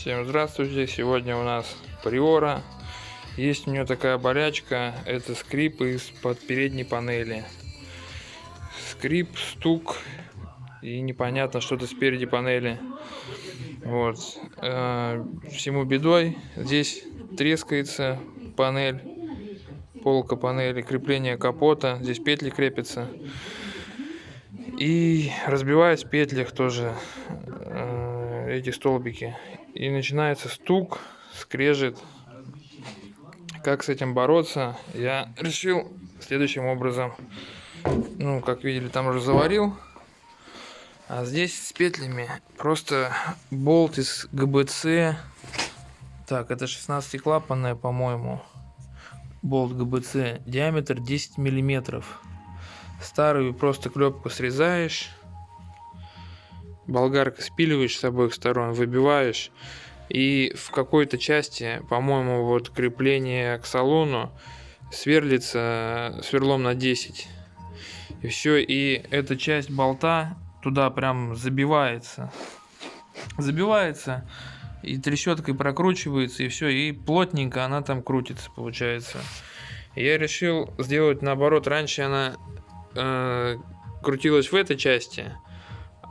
Всем здравствуйте! Сегодня у нас Приора. Есть у нее такая болячка, это скрип из-под передней панели. Скрип, стук и непонятно что-то спереди панели. Вот. Всему бедой. Здесь трескается панель, полка панели, крепление капота. Здесь петли крепятся. И разбиваюсь в петлях тоже эти столбики. И начинается стук, скрежет. Как с этим бороться, я решил следующим образом. Ну, как видели, там уже заварил. А здесь с петлями просто болт из ГБЦ. Так, это 16-клапанная, по-моему. Болт ГБЦ. Диаметр 10 миллиметров. Старую просто клепку срезаешь. Болгаркой спиливаешь с обоих сторон, выбиваешь. И в какой-то части, по-моему, вот крепление к салону сверлится сверлом на 10. И все, и эта часть болта туда прям забивается. И трещоткой прокручивается, и все, и плотненько она там крутится, получается. И я решил сделать наоборот. Раньше она крутилась в этой части,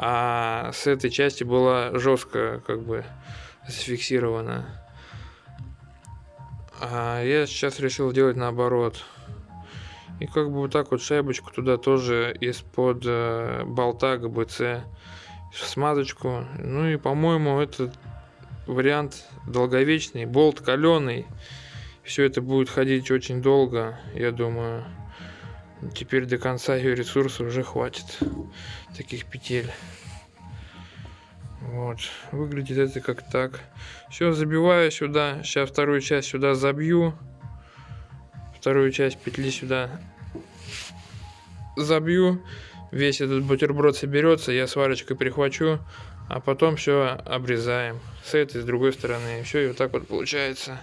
а с этой части была жестко как бы зафиксирована. А я сейчас решил делать наоборот. И как бы вот так вот шайбочку туда тоже из-под болта ГБЦ, смазочку. Ну и, по-моему, этот вариант долговечный, болт каленый. Все это будет ходить очень долго, я думаю. Теперь до конца ее ресурса уже хватит таких петель. Вот, выглядит это как так. Все, забиваю сюда. Сейчас вторую часть сюда забью. Вторую часть петли сюда забью. Весь этот бутерброд соберется, я сварочкой прихвачу, а потом все обрезаем с этой, с другой стороны. И все, и вот так вот получается.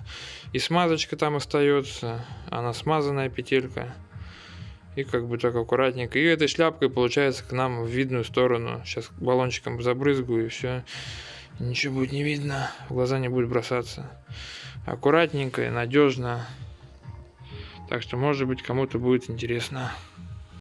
И смазочка там остается, она смазанная петелька. И как бы так аккуратненько. И этой шляпкой получается к нам в видную сторону. Сейчас баллончиком забрызгаю, и все. Ничего будет не видно, в глаза не будет бросаться. Аккуратненько и надежно. Так что, может быть, кому-то будет интересно.